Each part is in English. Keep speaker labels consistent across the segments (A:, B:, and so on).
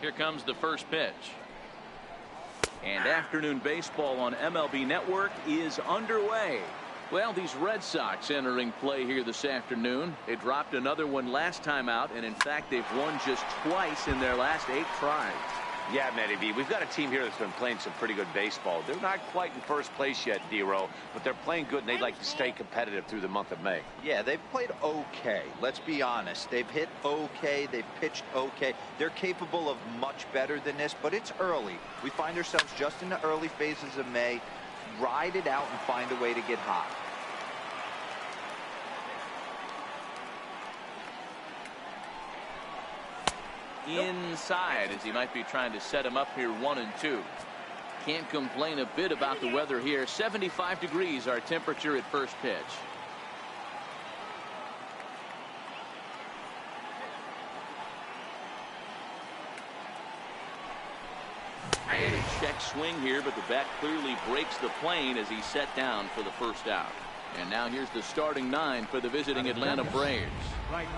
A: Here comes the first pitch. And afternoon baseball on MLB Network is underway. Well, these Red Sox entering play here this afternoon. They dropped another one last time out, and in fact they've won just twice in their last 8 tries.
B: Yeah, Matty B, we've got a team here that's been playing some pretty good baseball. They're not quite in first place yet, D-Row, but they're playing good, and they'd like to stay competitive through the month of May.
C: Yeah, they've played okay. Let's be honest. They've hit okay. They've pitched okay. They're capable of much better than this, but it's early. We find ourselves just in the early phases of May. Ride it out and find a way to get hot.
A: Inside, as he might be trying to set him up here 1-2. Can't complain a bit about the weather here. 75 degrees our temperature at first pitch. And a check swing here, but the bat clearly breaks the plane as he's set down for the first out. And now here's the starting 9 for the visiting Atlanta Braves.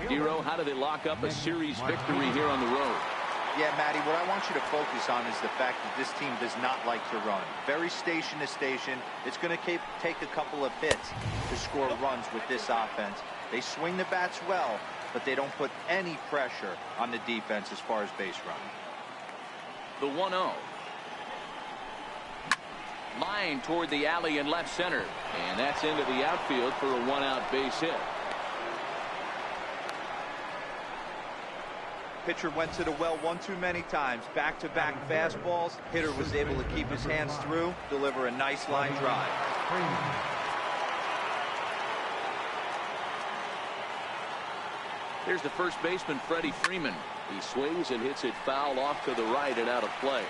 A: D-Row, how do they lock up a series victory here on the road?
C: Yeah, Matty, what I want you to focus on is the fact that this team does not like to run. Very station to station. It's going to take a couple of hits to score runs with this offense. They swing the bats well, but they don't put any pressure on the defense as far as base running.
A: The 1-0. Line toward the alley in left center, and that's into the outfield for a 1-out base hit.
C: Pitcher went to the well one too many times. Back-to-back fastballs. Hitter was able to keep his hands through, deliver a nice line drive.
A: Here's the first baseman, Freddie Freeman. He swings and hits it foul off to the right and out of play.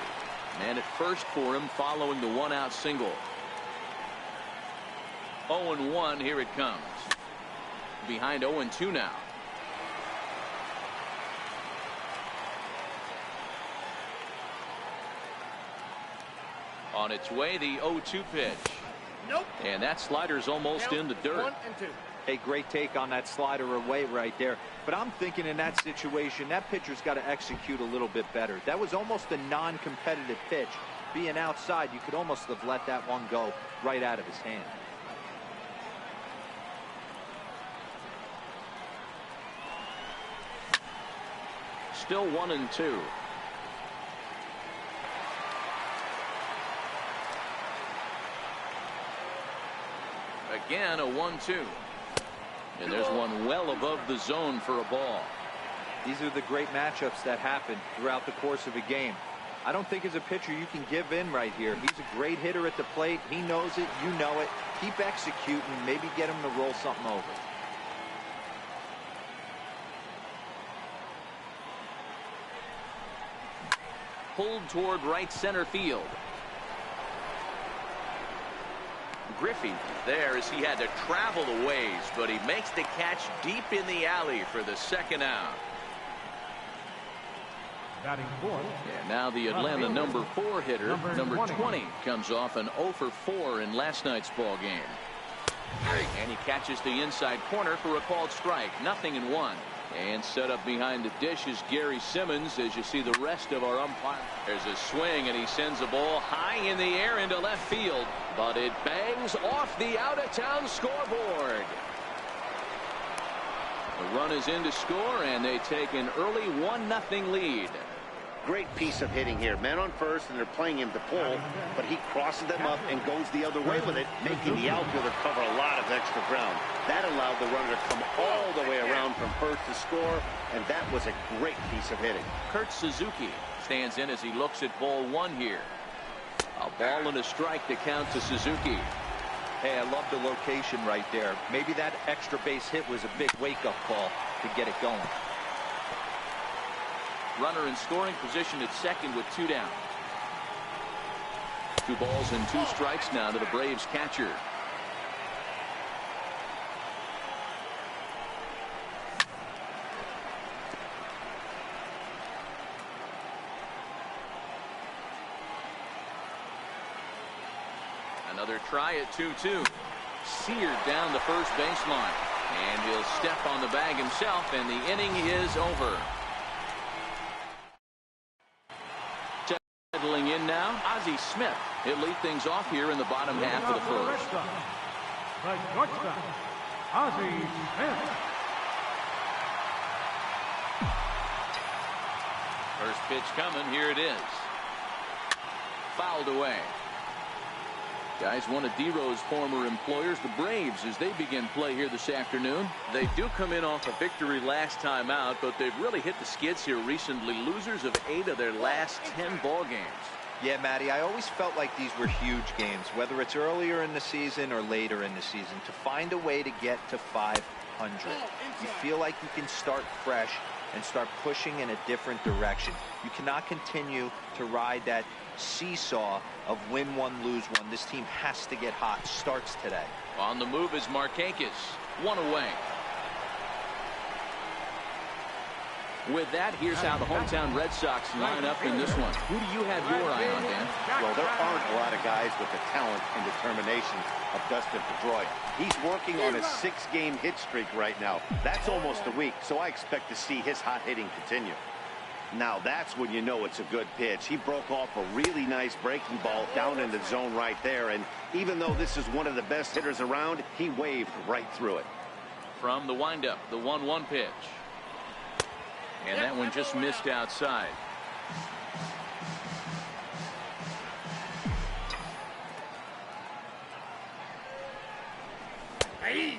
A: Man at first for him following the 1-out single. 0-1, here it comes. Behind 0-2 now. On its way, the 0-2 pitch.
D: Nope.
A: And that slider's almost in the dirt.
D: 1-2.
C: A great take on that slider away right there. But I'm thinking in that situation, that pitcher's got to execute a little bit better. That was almost a non-competitive pitch. Being outside, you could almost have let that one go right out of his hand.
A: Still 1-2. Again, a 1-2. And there's one well above the zone for a ball.
C: These are the great matchups that happen throughout the course of a game. I don't think as a pitcher you can give in right here. He's a great hitter at the plate. He knows it. You know it. Keep executing. Maybe get him to roll something over.
A: Pulled toward right center field. Griffey there as he had to travel a ways, but he makes the catch deep in the alley for the second out. And now the Atlanta number 4 hitter, number 20, comes off an 0 for 4 in last night's ball game. And he catches the inside corner for a called strike. 0-1. And set up behind the dish is Gary Simmons as you see the rest of our umpire. There's a swing and he sends a ball high in the air into left field, but it bangs off the out-of-town scoreboard. The run is in to score and they take an early 1-0 lead.
E: Great piece of hitting here. Man on first, and they're playing him to pull, but he crosses them up and goes the other way with it, making the outfielder cover a lot of extra ground. That allowed the runner to come all the way around from first to score, and that was a great piece of hitting.
A: Kurt Suzuki stands in as he looks at ball 1 here. A ball and a strike to count to Suzuki.
C: Hey, I love the location right there. Maybe that extra base hit was a big wake-up call to get it going.
A: Runner in scoring position at second with 2 down. 2 balls and 2 strikes now to the Braves catcher. Another try at 2-2. Seared down the first baseline. And he'll step on the bag himself, and the inning is over. Settling in now, Ozzie Smith. He'll lead things off here in the bottom half of the first.
D: The shortstop, Ozzie Smith.
A: First pitch coming. Here it is. Fouled away. Guys, one of D-Row's former employers, the Braves, as they begin play here this afternoon. They do come in off a victory last time out, but they've really hit the skids here recently. Losers of 8 of their last 10 ball games.
C: Yeah, Matty, I always felt like these were huge games, whether it's earlier in the season or later in the season, to find a way to get to 500. You feel like you can start fresh and start pushing in a different direction. You cannot continue to ride that seesaw of win one, lose one. This team has to get hot. Starts today.
A: On the move is Markakis. 1 away. With that, here's how the hometown Red Sox line up in this one. Who do you have your eye on, Dan?
E: Well, there aren't a lot of guys with the talent and determination of Dustin Pedroia. He's working on a 6-game hit streak right now. That's almost a week, so I expect to see his hot hitting continue. Now that's when you know it's a good pitch. He broke off a really nice breaking ball down in the zone right there, and even though this is one of the best hitters around, he waved right through it.
A: From the windup, the 1-1 pitch. And that one just missed outside.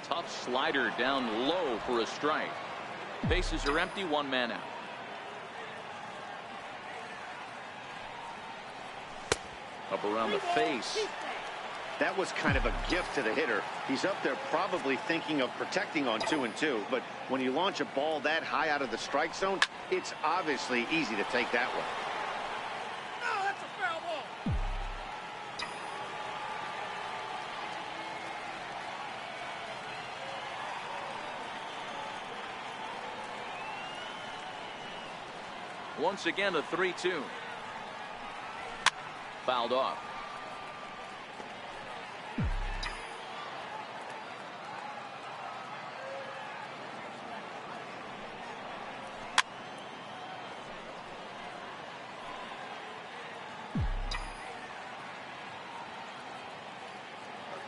A: Tough slider down low for a strike. Bases are empty, 1 man out. Up around the face.
E: That was kind of a gift to the hitter. He's up there probably thinking of protecting on 2-2, but when you launch a ball that high out of the strike zone, it's obviously easy to take that one.
D: No, that's a foul ball.
A: Once again, a 3-2. Fouled off.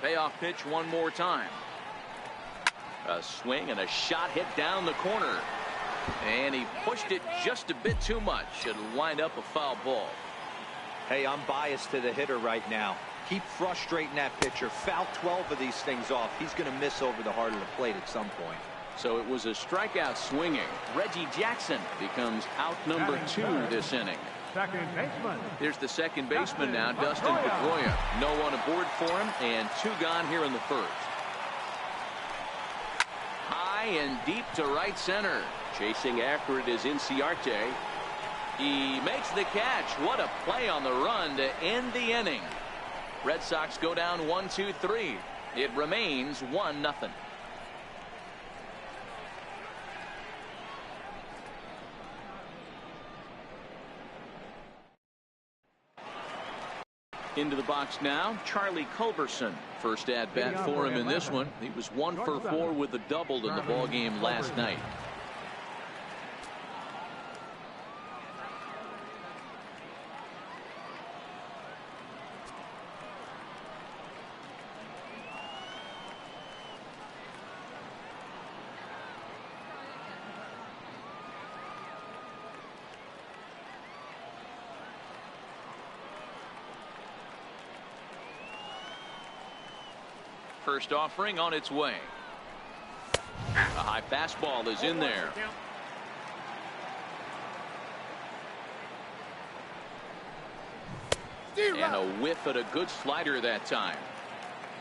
A: Payoff pitch one more time. A swing and a shot hit down the corner. And he pushed it just a bit too much. It'll wind up a foul ball.
C: Hey, I'm biased to the hitter right now. Keep frustrating that pitcher. Foul 12 of these things off. He's going to miss over the heart of the plate at some point.
A: So it was a strikeout swinging. Reggie Jackson becomes out number 2 this inning.
D: Second baseman.
A: Here's the second baseman now, Dustin Pedroia. No one aboard for him, and 2 gone here in the first. High and deep to right center. Chasing after it is Inciarte. He makes the catch. What a play on the run to end the inning. Red Sox go down 1-2-3. It remains 1-0. Into the box now, Charlie Culberson. First at bat for him in this one. He was 1 for 4 with a double in the ball game last night. First offering on its way. A high fastball is in there. And a whiff at a good slider that time.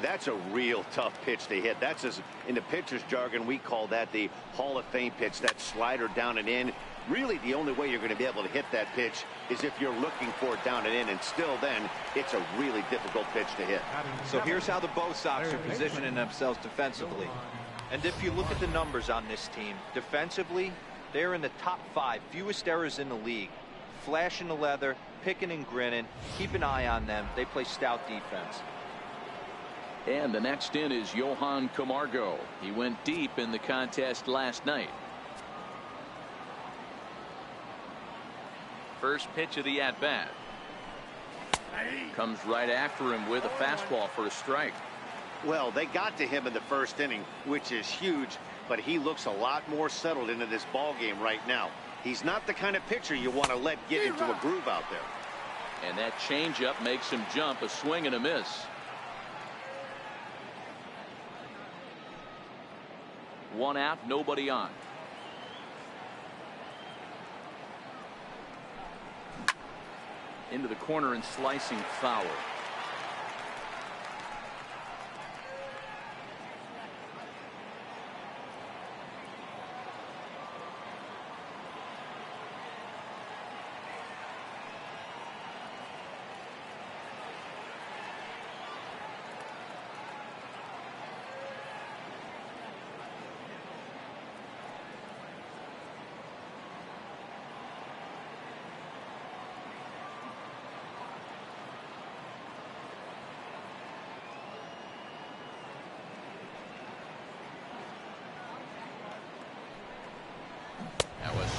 E: That's a real tough pitch to hit. That's, as in the pitcher's jargon, we call that the Hall of Fame pitch. That slider down and in. Really, the only way you're going to be able to hit that pitch is if you're looking for it down and in, and still then, it's a really difficult pitch to hit.
C: So here's how the Bo Sox are positioning themselves defensively. And if you look at the numbers on this team, defensively, they're in the top 5, fewest errors in the league. Flashing the leather, picking and grinning. Keep an eye on them. They play stout defense.
A: And the next in is Johan Camargo. He went deep in the contest last night. First pitch of the at-bat. Comes right after him with a fastball for a strike.
E: Well, they got to him in the first inning, which is huge, but he looks a lot more settled into this ball game right now. He's not the kind of pitcher you want to let get into a groove out there.
A: And that changeup makes him jump. A swing and a miss. One out, nobody on. Into the corner and slicing foul.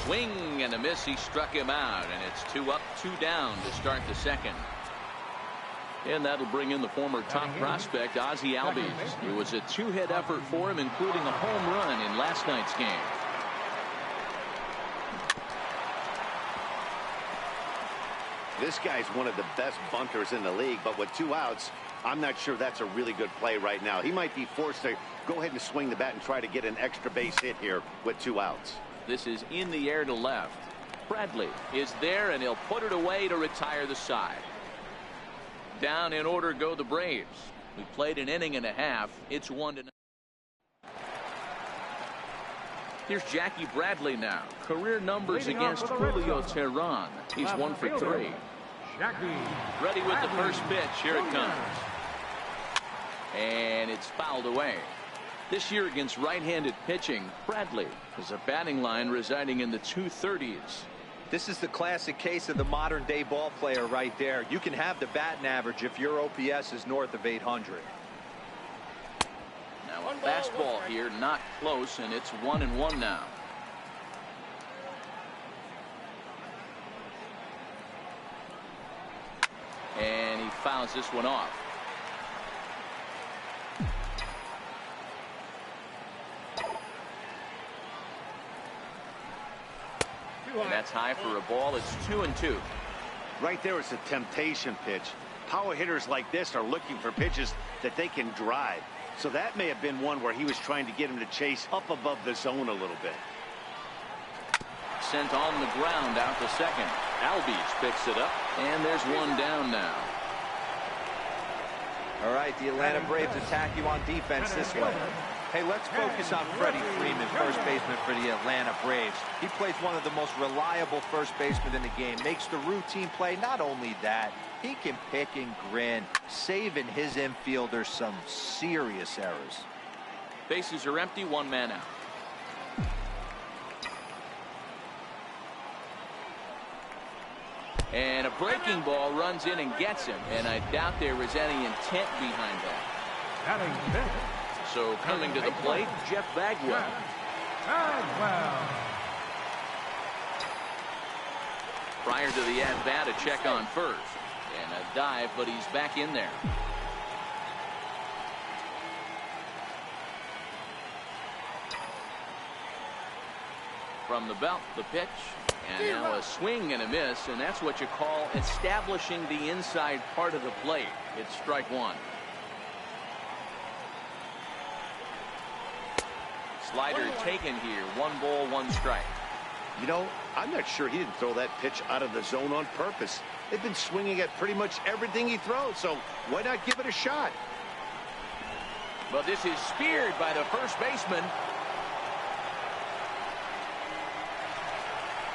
A: Swing and a miss. He struck him out, and it's 2 up, 2 down to start the second. And that'll bring in the former top prospect, Ozzie Albies. It was a 2-hit effort for him, including a home run in last night's game.
E: This guy's one of the best bunters in the league, but with 2 outs, I'm not sure that's a really good play right now. He might be forced to go ahead and swing the bat and try to get an extra base hit here with 2 outs.
A: This is in the air to left. Bradley is there, and he'll put it away to retire the side. Down in order go the Braves. We played an inning and a half. It's 1-0. Here's Jackie Bradley now. Career numbers against Julio Teheran. He's 1 for 3. Ready with the first pitch. Here it comes. And it's fouled away. This year against right-handed pitching, Bradley is a batting line residing in the 230s.
C: This is the classic case of the modern-day ball player right there. You can have the batting average if your OPS is north of 800.
A: Now a fastball here, not close, and it's 1-1 now. And he fouls this one off. And that's high for a ball. It's 2-2.
E: Right there, it's a temptation pitch. Power hitters like this are looking for pitches that they can drive. So that may have been one where he was trying to get him to chase up above the zone a little bit.
A: Sent on the ground out to second. Albies picks it up, and there's one down now.
C: All right, the Atlanta Braves attack you on defense this way. Hey, let's focus on Freddie Freeman, first baseman for the Atlanta Braves. He plays one of the most reliable first basemen in the game, makes the routine play. Not only that, he can pick and grin, saving his infielders some serious errors.
A: Bases are empty, 1 man out. And a breaking ball runs in and gets him, and I doubt there is any intent behind that. So coming to the plate, Jeff Bagwell. Prior to the at-bat, a check on first. And a dive, but he's back in there. From the belt, the pitch. And now a swing and a miss, and that's what you call establishing the inside part of the plate. It's strike 1. Slider taken here. 1 ball, 1 strike.
E: You know, I'm not sure he didn't throw that pitch out of the zone on purpose. They've been swinging at pretty much everything he throws, so why not give it a shot?
A: But this is speared by the first baseman.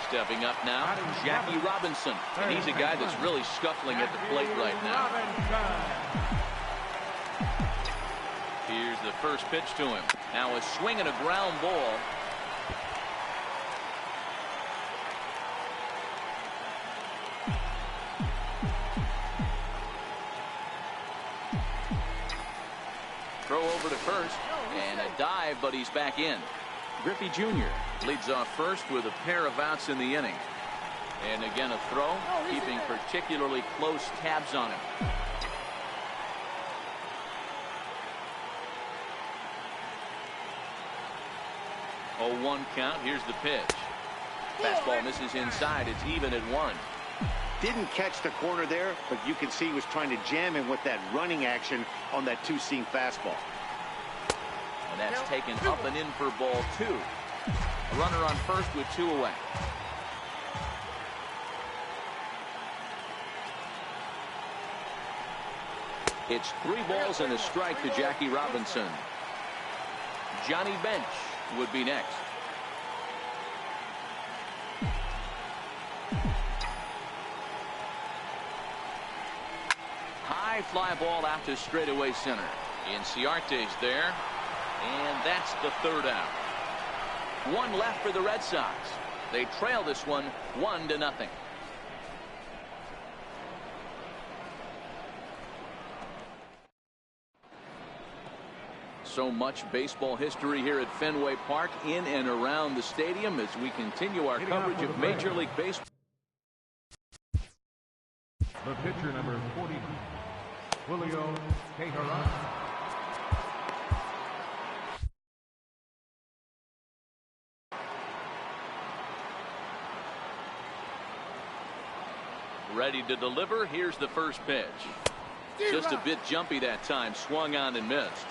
A: Stepping up now, Jackie Robinson. And he's a guy that's really scuffling at the plate right now. Here's the first pitch to him. Now a swing and a ground ball. Throw over to first. And a dive, but he's back in. Griffey Jr. leads off first with a pair of outs in the inning. And again a throw, keeping particularly close tabs on him. Oh, 1 count. Here's the pitch. Fastball misses inside. It's even at 1.
E: Didn't catch the corner there, but you can see he was trying to jam him with that running action on that two-seam fastball.
A: And that's taken up and in for ball 2. A runner on first with 2 away. It's 3 balls and a strike to Jackie Robinson. Johnny Bench would be next. High fly ball out to straightaway center. Inciarte's there, and that's the 3rd out. 1 left for the Red Sox. They trail this one 1-0. So much baseball history here at Fenway Park, in and around the stadium, as we continue our coverage of Major League Baseball.
D: The pitcher, number 40, Julio Teheran.
A: Ready to deliver. Here's the first pitch. Just a bit jumpy that time. Swung on and missed.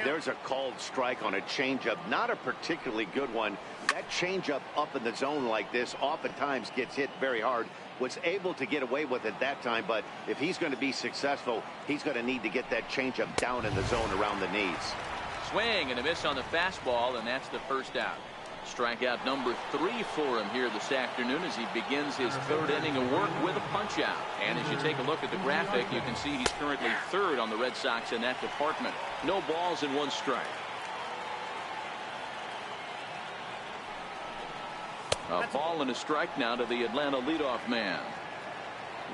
E: There's a called strike on a changeup. Not a particularly good one. That changeup up in the zone like this oftentimes gets hit very hard. Was able to get away with it that time, but if he's going to be successful, he's going to need to get that changeup down in the zone around the knees.
A: Swing and a miss on the fastball, and that's the first out. Strikeout number 3 for him here this afternoon as he begins his 3rd inning of work with a punch out. And as you take a look at the graphic, you can see he's currently 3rd on the Red Sox in that department. No balls and 1 strike. A ball and a strike now to the Atlanta leadoff man.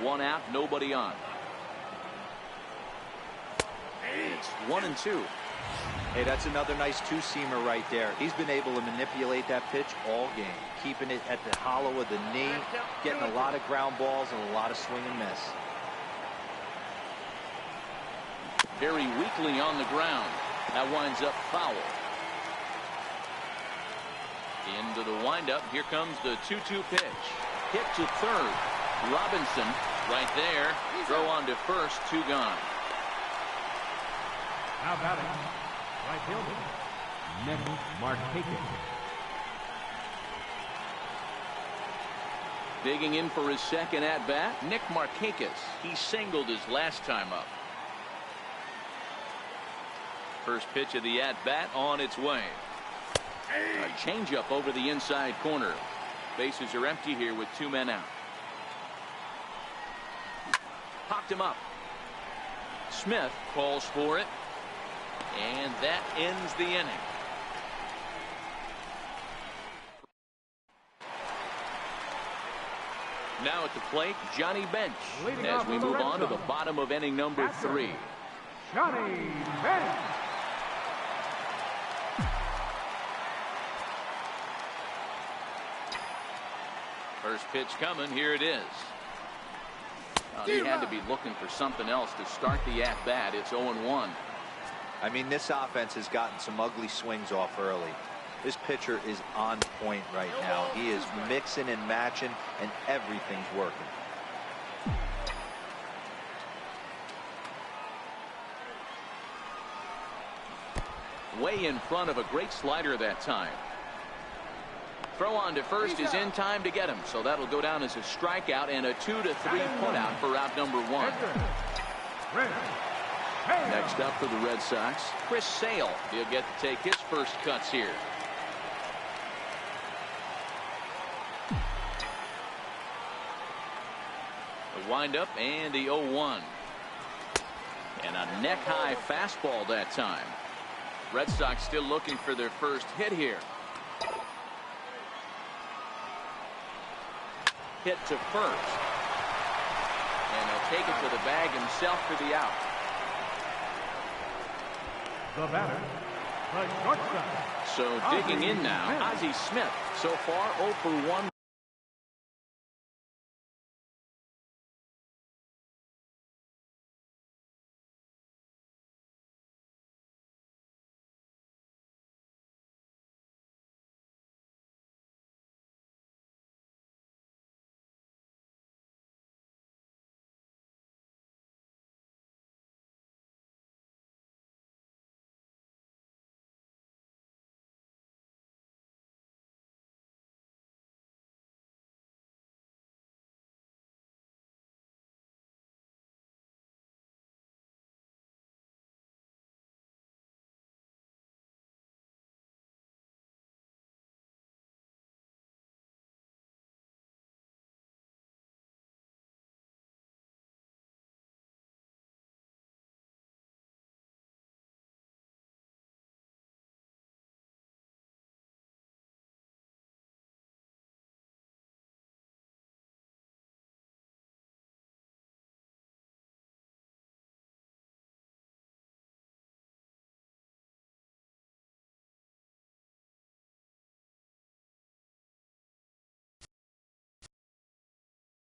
A: 1 out, nobody on. It's 1-2.
C: Hey, that's another nice two-seamer right there. He's been able to manipulate that pitch all game, keeping it at the hollow of the knee, getting a lot of ground balls and a lot of swing and miss.
A: Very weakly on the ground. That winds up foul. Into the windup. Here comes the 2-2 pitch. Hit to 3rd. Robinson right there. Throw on to first. 2 gone.
D: Now batting, right fielder, Nick Markakis.
A: Digging in for his 2nd at-bat, Nick Markakis. He singled his last time up. First pitch of the at-bat on its way. A changeup over the inside corner. Bases are empty here with 2 men out. Popped him up. Smith calls for it. And that ends the inning. Now at the plate, Johnny Bench. As we move on to the bottom of inning number 3.
D: Johnny Bench.
A: First pitch coming. Here it is. He had to be looking for something else to start the at-bat. It's 0-1.
C: I mean, this offense has gotten some ugly swings off early. This pitcher is on point right now. He is mixing and matching, and everything's working.
A: Way in front of a great slider that time. Throw on to first is in time to get him, so that'll go down as a strikeout and a 2-3 putout for out number 1. Next up for the Red Sox, Chris Sale. He'll get to take his first cuts here. The windup and the 0-1. And a neck-high fastball that time. Red Sox still looking for their first hit here. Hit to first. And he'll take it to the bag himself for the out.
D: The batter, the shortstop.
A: So digging in now, Ozzie Smith. So far 0 for 1.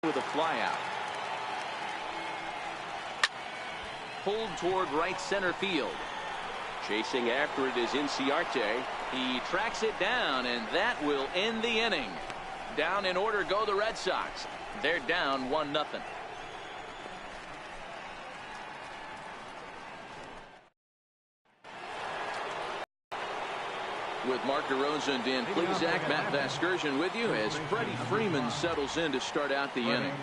A: with a flyout. Pulled toward right center field. Chasing after it is Inciarte. He tracks it down, and that will end the inning. Down in order go the Red Sox. They're down 1-0. With Mark DeRosa and Dan Plesac, Matt Vasgersian with you as Freddie Freeman settles in to start out the inning.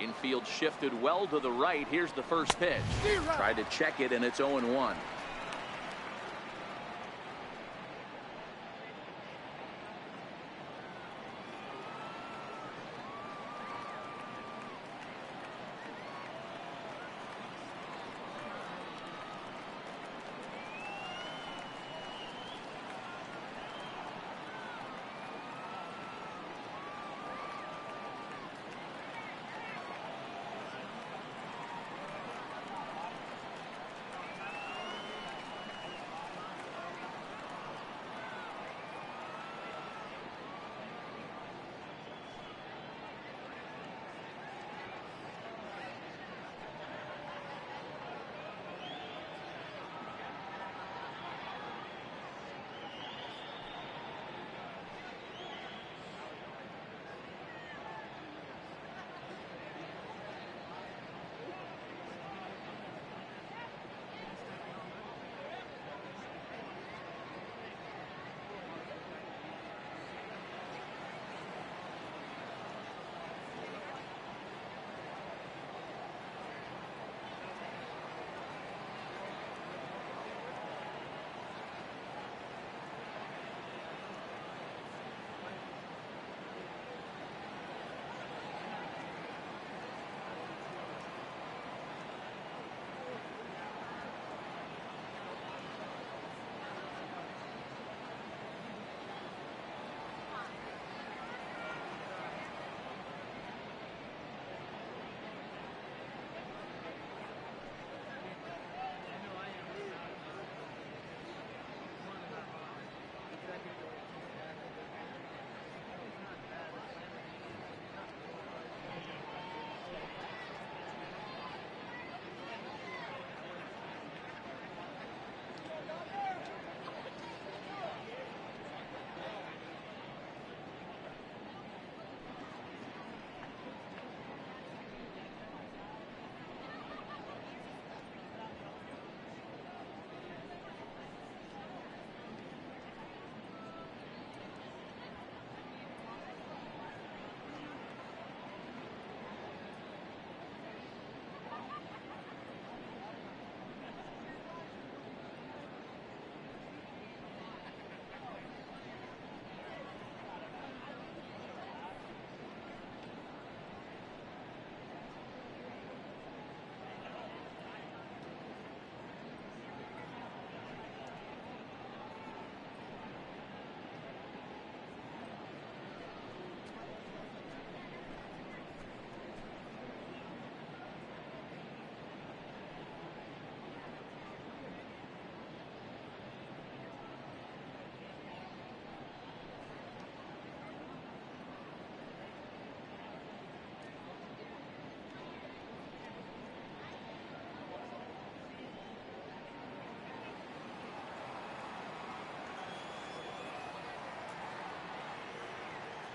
A: Infield shifted well to the right. Here's the first pitch. Tried to check it, and it's 0-1.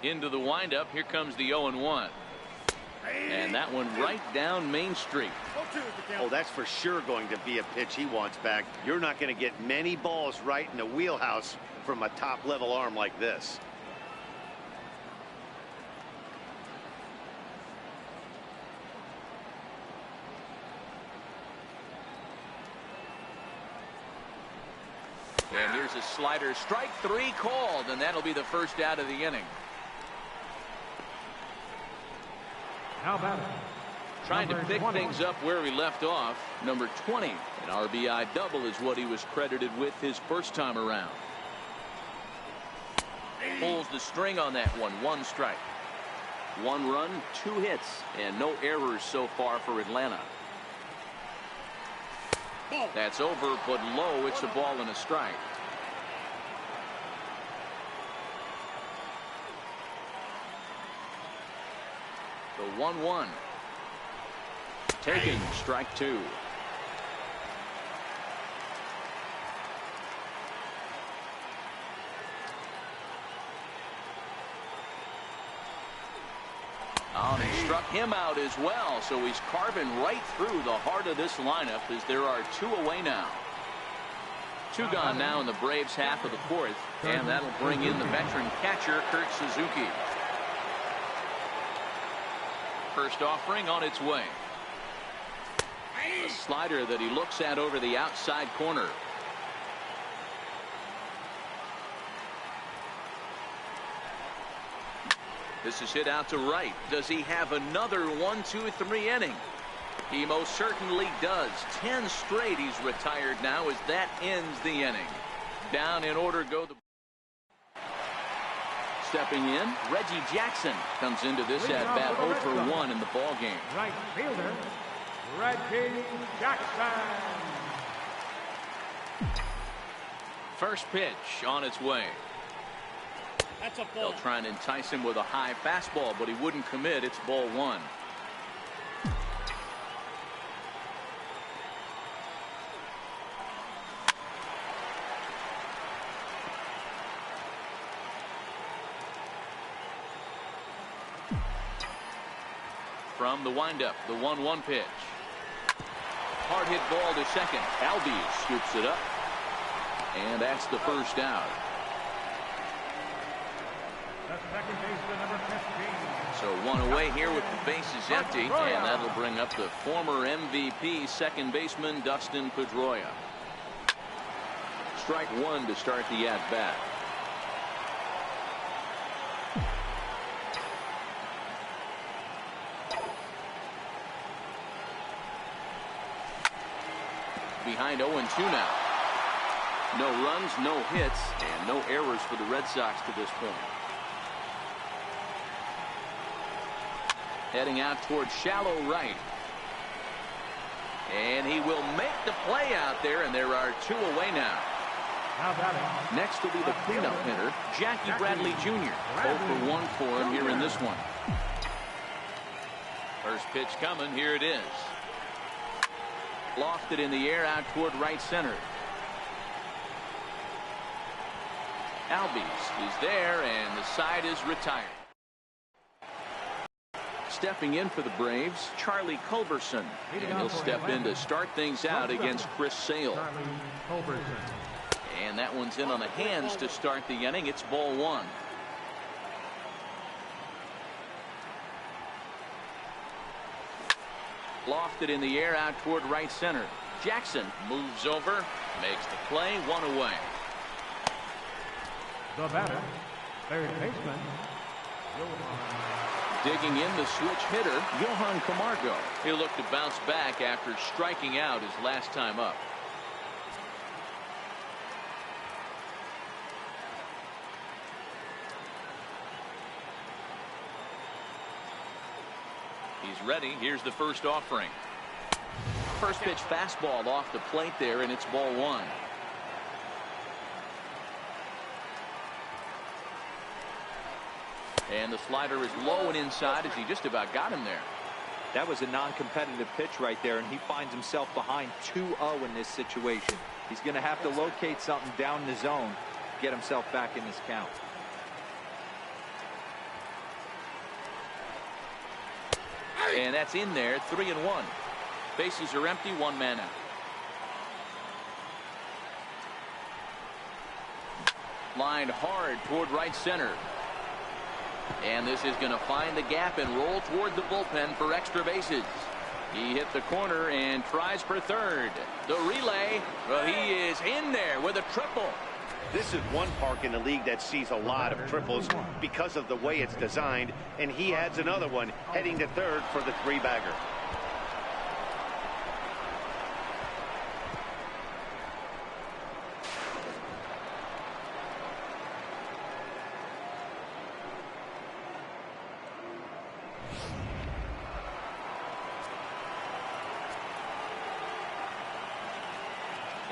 A: Into the windup. Here comes the 0-1. And that one right down Main Street.
E: Oh, that's for sure going to be a pitch he wants back. You're not going to get many balls right in the wheelhouse from a top-level arm like this.
A: And here's a slider. Strike 3 called, and that'll be the first out of the inning.
D: How about it?
A: Trying to pick things up where he left off. Number 20. An RBI double is what he was credited with his first time around. Pulls the string on that one. 1 strike. 1 run, 2 hits, and no errors so far for Atlanta. That's over, but low. It's a ball and a strike. The 1-1. Taken, strike 2. Oh, and he struck him out as well, so he's carving right through the heart of this lineup as there are 2 away now. 2 gone now in the Braves half of the 4th, and that'll bring in the veteran catcher, Kurt Suzuki. First offering on its way. A slider that he looks at over the outside corner. This is hit out to right. Does he have another 1, 2, 3 inning? He most certainly does. 10 straight he's retired now as that ends the inning. Down in order go the... Stepping in, Reggie Jackson comes into this at-bat 0 for 1 in the ball game.
D: Right fielder, Reggie Jackson.
A: First pitch on its way.
F: That's a ball.
A: They'll try and entice him with a high fastball, but he wouldn't commit. It's ball 1. From the windup, the 1-1 pitch. Hard hit ball to second. Albies scoops it up. And that's the first out.
D: The second baseman, number 15.
A: So 1 away here with the bases empty, and that'll bring up the former MVP second baseman Dustin Pedroia. Strike 1 to start the at-bat. Behind 0-2 now. No runs, no hits, and no errors for the Red Sox to this point. Heading out towards shallow right. And he will make the play out there, and there are 2 away now.
D: How about it?
A: Next will be the cleanup hitter, Jackie Bradley Jr. 0 for 1 for him here in this one. First pitch coming. Here it is. Lofted in the air out toward right center. Albies is there, and the side is retired. Stepping in for the Braves, Charlie Culberson, and he'll step in to start things out against Chris Sale. And that one's in on the hands to start the inning. It's ball 1. Lofted in the air out toward right center. Jackson moves over, makes the play, 1 away.
D: The batter, third baseman,
A: Digging in the switch hitter, Johan Camargo. He'll look to bounce back after striking out his last time up. He's ready. Here's the first offering. First pitch fastball off the plate there, and it's ball 1. And the slider is low and inside as he just about got him there.
C: That was a non-competitive pitch right there, and he finds himself behind 2-0 in this situation. He's going to have to locate something down the zone to get himself back in this count.
A: And that's in there, 3-1. Bases are empty, one man out. Lined hard toward right center. And this is going to find the gap and roll toward the bullpen for extra bases. He hit the corner and tries for third. The relay, well, he is in there with a triple.
E: This is one park in the league that sees a lot of triples because of the way it's designed, and he adds another one heading to third for the three-bagger.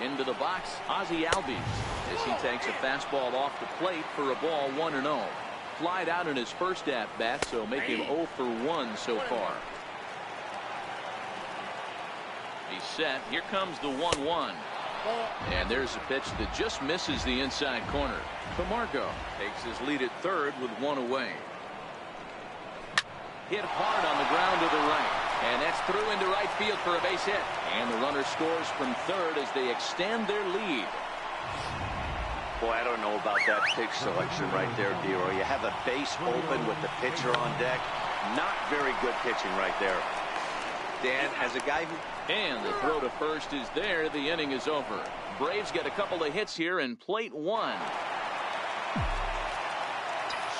A: Into the box, Ozzie Albies, as he takes a fastball off the plate for a ball 1-0. Flied out in his first at-bat, so make him 0 for 1 so far. He's set. Here comes the 1-1. And there's a pitch that just misses the inside corner. Camargo takes his lead at third with one away. Hit hard on the ground to the right. And that's through into right field for a base hit. And the runner scores from third as they extend their lead.
B: Boy, I don't know about that pitch selection right there, Dero. You have a base open with the pitcher on deck. Not very good pitching right there. Dan, as a guy who...
A: And the throw to first is there. The inning is over. Braves get a couple of hits here in plate one.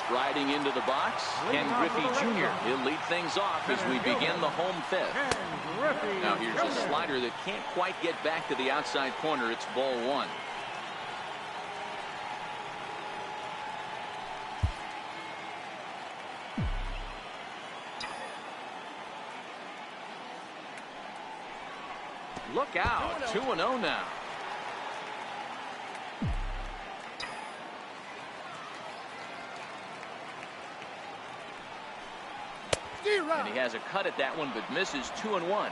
A: Striding into the box, Ken Griffey Jr. He'll lead things off as we begin the home fifth. Now here's a slider that can't quite get back to the outside corner. It's ball one. Look out, 2-0 now. And he has a cut at that one, but misses 2-1.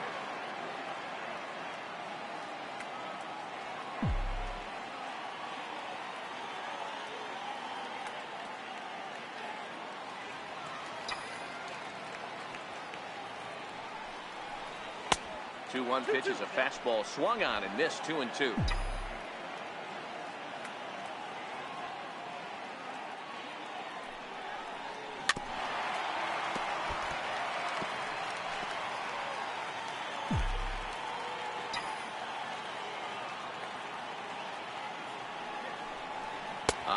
A: Two-one pitch is a fastball swung on and missed 2-2.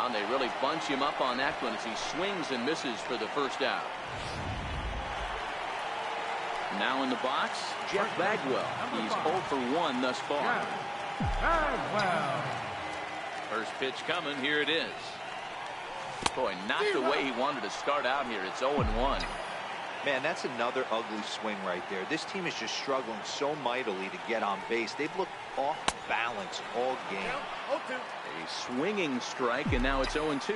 A: And they really bunch him up on that one as he swings and misses for the first out. Now in the box, Jeff Bagwell. He's 0 for 1 thus far. First pitch coming. Here it is. Boy, not the way he wanted to start out here. It's 0-1.
C: Man, that's another ugly swing right there. This team is just struggling so mightily to get on base. They've looked off balance all game.
A: A swinging strike, and now it's 0-2.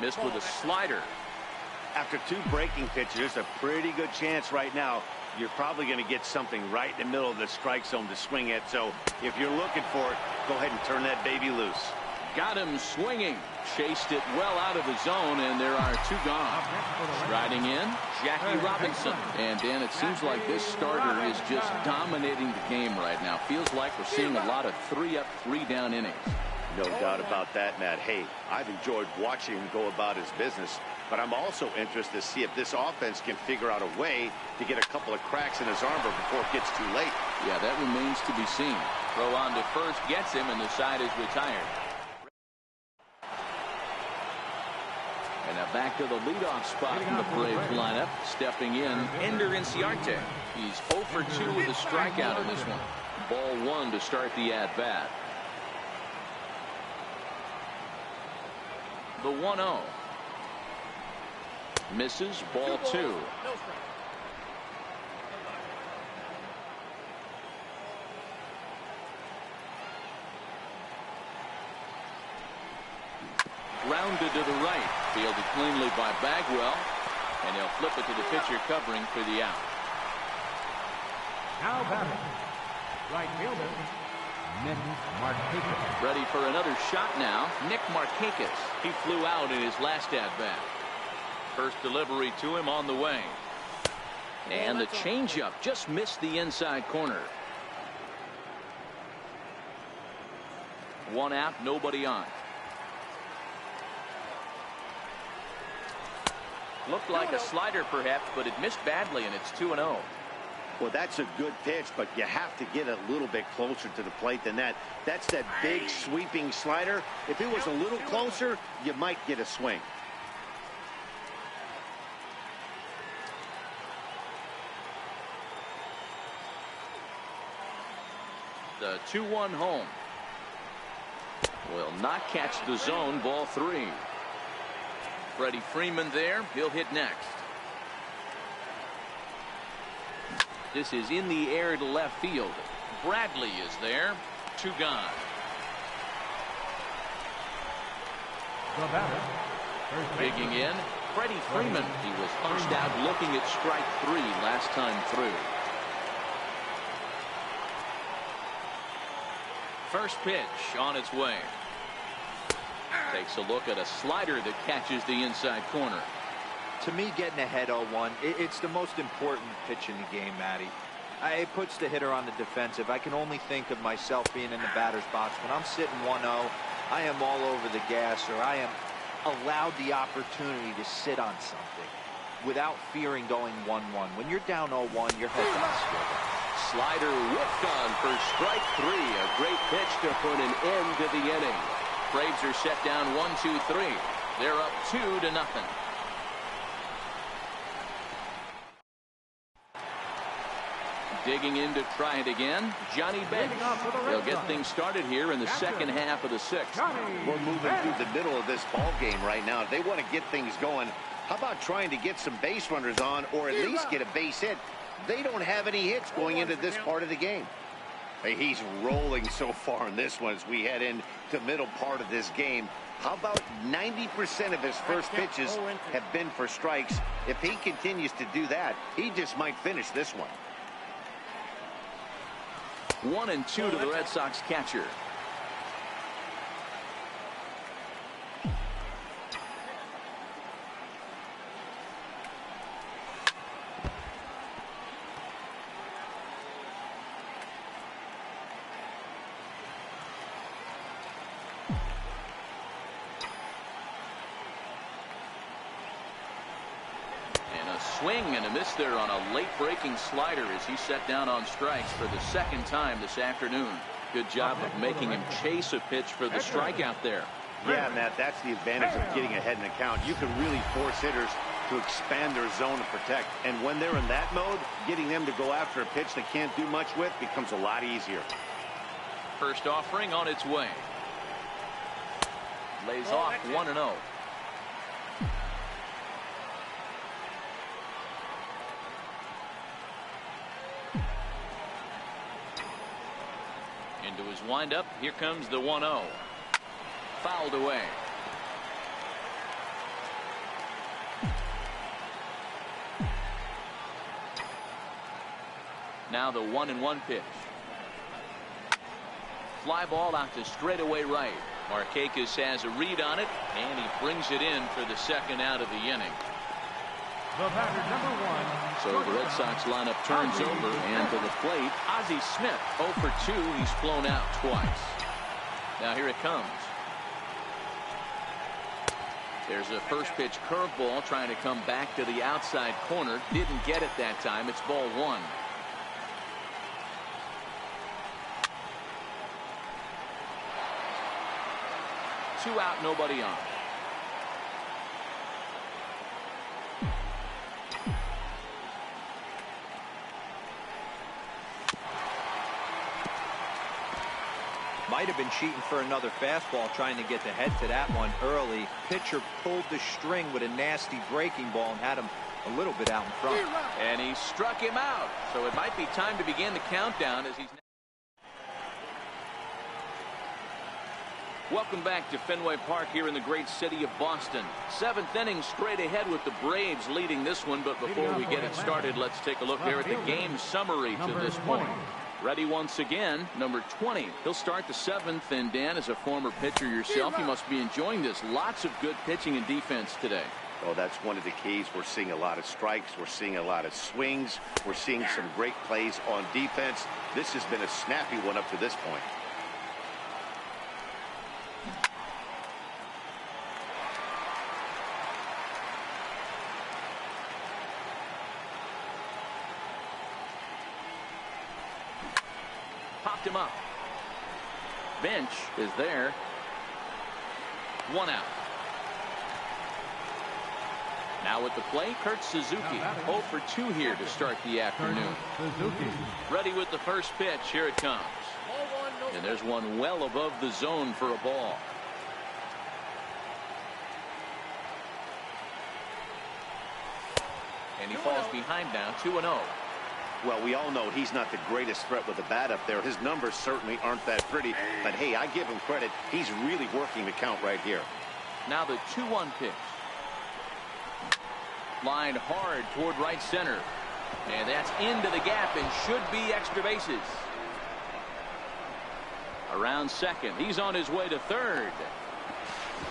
A: Missed with a slider.
E: After two breaking pitches, there's a pretty good chance right now you're probably going to get something right in the middle of the strike zone to swing at. So if you're looking for it, go ahead and turn that baby loose.
A: Got him swinging. Chased it well out of the zone, and there are two gone. Striding in, Jackie Robinson. And Dan, it seems like this starter is just dominating the game right now. Feels like we're seeing a lot of 3-up, 3-down innings.
E: No doubt about that, Matt. Hey, I've enjoyed watching him go about his business, but I'm also interested to see if this offense can figure out a way to get a couple of cracks in his armor before it gets too late.
A: Yeah, that remains to be seen. Throw on to first gets him, and the side is retired. And now back to the leadoff spot in the Braves lineup. Stepping in, Ender Inciarte. He's 0 for 2 with a strikeout in this one. Ball 1 to start the at-bat. The 1-0. Misses, ball 2. Grounded to the right. Fielded cleanly by Bagwell. And he'll flip it to the pitcher covering for the out.
D: Now batting, right fielder, Nick Markakis.
A: Ready for another shot now. Nick Markakis. He flew out in his last at-bat. First delivery to him on the way. And the changeup just missed the inside corner. One out, nobody on. Looked like a slider perhaps, but it missed badly, and it's 2-0.
E: Well, that's a good pitch, but you have to get a little bit closer to the plate than that. That's that big sweeping slider. If it was a little closer, you might get a swing.
A: The 2-1 home. Will not catch the zone. Ball 3. Freddie Freeman there. He'll hit next. This is in the air to left field. Bradley is there. 2 gone.
D: The batter,
A: Digging in, Freddie Freeman. He was punched out looking at strike 3 last time through. First pitch on its way. Takes a look at a slider that catches the inside corner.
C: To me, getting ahead 0-1, it's the most important pitch in the game, Matty. It puts the hitter on the defensive. I can only think of myself being in the batter's box. When I'm sitting 1-0, I am all over the gas, or I am allowed the opportunity to sit on something without fearing going 1-1. When you're down 0-1, your head's on swivel.
A: Slider whipped on for strike 3. A great pitch to put an end to the inning. Braves are set down 1-2-3. They're up 2-0. Digging in to try it again, Johnny Bench. They'll get things started here in the second half of the 6th.
E: We're moving through the middle of this ball game right now. If they want to get things going, how about trying to get some base runners on, or at least get a base hit? They don't have any hits going into this part of the game. Hey, he's rolling so far in this one as we head into the middle part of this game. How about 90% of his first pitches have been for strikes? If he continues to do that, he just might finish this one.
A: 1-2 to the Red Sox catcher. Swing and a miss there on a late breaking slider as he set down on strikes for the second time this afternoon. Good job of making him chase a pitch for the strikeout there.
E: Yeah, Matt, that's the advantage of getting ahead in the count. You can really force hitters to expand their zone and protect. And when they're in that mode, getting them to go after a pitch they can't do much with becomes a lot easier.
A: First offering on its way. Lays off 1-0. Into his windup. Here comes the 1-0. Fouled away. Now the 1-1 pitch. Fly ball out to straightaway right. Markakis has a read on it, and he brings it in for the second out of the inning.
D: The batter, number 1.
A: So the Red Sox lineup turns over, and to the plate, Ozzie Smith, 0 for 2. He's flown out twice. Now here it comes. There's a first pitch curveball trying to come back to the outside corner. Didn't get it that time. It's ball 1. Two out, nobody on.
C: Might have been cheating for another fastball, trying to get the head to that one early. Pitcher pulled the string with a nasty breaking ball and had him a little bit out in front.
A: And he struck him out. So it might be time to begin the countdown as he's... Welcome back to Fenway Park here in the great city of Boston. 7th inning straight ahead with the Braves leading this one. But before we get it started, let's take a look there at the game summary to this point. Ready once again, number 20. He'll start the 7th, and Dan, as a former pitcher yourself, you must be enjoying this. Lots of good pitching and defense today.
E: Oh, that's one of the keys. We're seeing a lot of strikes. We're seeing a lot of swings. We're seeing some great plays on defense. This has been a snappy one up to this point.
A: Popped him up. Bench is there. 1 out. Now at the plate, Kurt Suzuki. 0 for 2 here to start the afternoon. Ready with the first pitch. Here it comes. And there's one well above the zone for a ball. And he falls behind now, 2-0.
E: Well, we all know he's not the greatest threat with the bat up there. His numbers certainly aren't that pretty. But, hey, I give him credit. He's really working the count right here.
A: Now the 2-1 pitch. Lined hard toward right center. And that's into the gap and should be extra bases. Around second. He's on his way to third.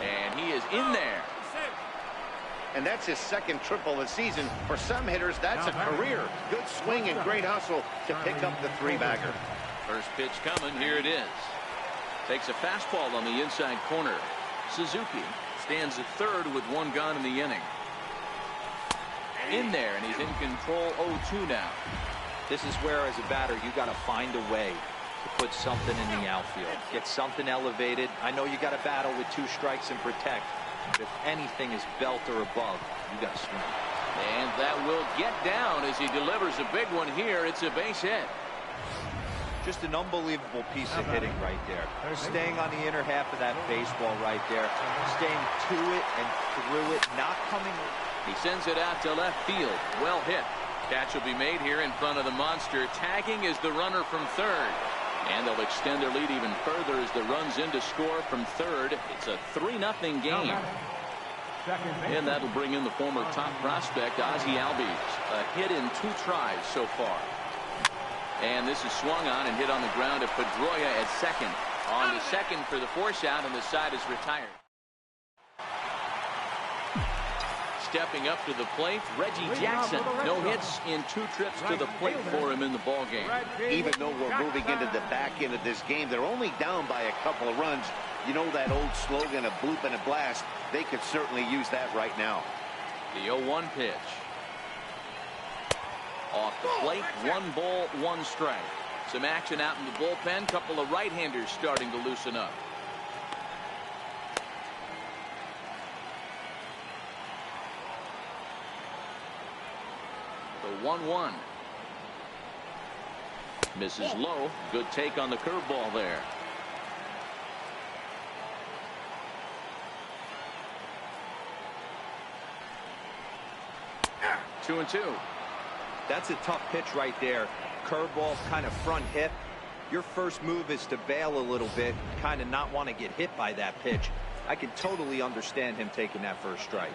A: And he is in there.
E: And that's his second triple of the season. For some hitters, that's a career. Good swing and great hustle to pick up the 3-bagger.
A: First pitch coming. Here it is. Takes a fastball on the inside corner. Suzuki stands at third with 1 gone in the inning. In there, and he's in control. 0-2 now.
G: This is where, as a batter, you got to find a way to put something in the outfield. Get something elevated. I know you got to battle with 2 strikes and protect. But if anything is belt or above, you got to swing.
A: And that will get down as he delivers a big one here. It's a base hit.
C: Just an unbelievable piece of hitting right there. Staying on the inner half of that baseball right there. Staying to it and through it, not coming.
A: He sends it out to left field. Well hit. Catch will be made here in front of the monster. Tagging is the runner from third. And they'll extend their lead even further as the runs in to score from third. It's a 3-0 game. And that'll bring in the former top prospect, Ozzie Albies. A hit in 2 tries so far. And this is swung on and hit on the ground to Pedroia at second. On to second for the force out, and the side is retired. Stepping up to the plate, Reggie Jackson. No hits in 2 trips to the plate for him in the ball game.
E: Even though we're moving into the back end of this game, they're only down by a couple of runs. You know that old slogan, a bloop and a blast. They could certainly use that right now.
A: The 0-1 pitch. Off the plate, 1 ball, 1 strike. Some action out in the bullpen. Couple of right-handers starting to loosen up. The 1-1. Misses low. Good take on the curveball there. Two and 2.
G: That's a tough pitch right there. Curveball, kind of front hip. Your first move is to bail a little bit, kind of not want to get hit by that pitch. I can totally understand him taking that first strike.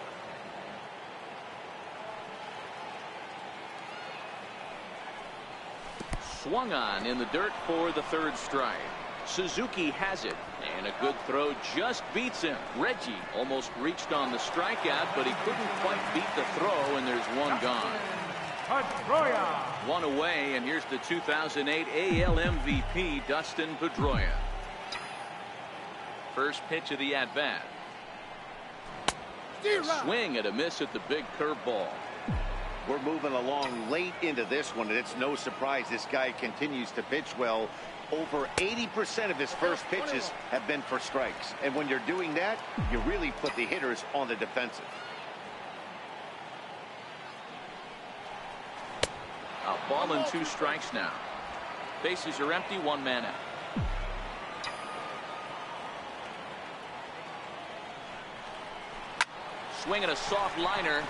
A: Swung on in the dirt for the 3rd strike. Suzuki has it, and a good throw just beats him. Reggie almost reached on the strikeout, but he couldn't quite beat the throw, and there's 1 gone. 1 away, and here's the 2008 AL MVP, Dustin Pedroia. First pitch of the at-bat. Swing and a miss at the big curveball.
E: We're moving along late into this one, and it's no surprise this guy continues to pitch well. Over 80% of his first pitches have been for strikes. And when you're doing that, you really put the hitters on the defensive.
A: A ball and 2 strikes now. Bases are empty, 1 man out. Swinging a soft liner.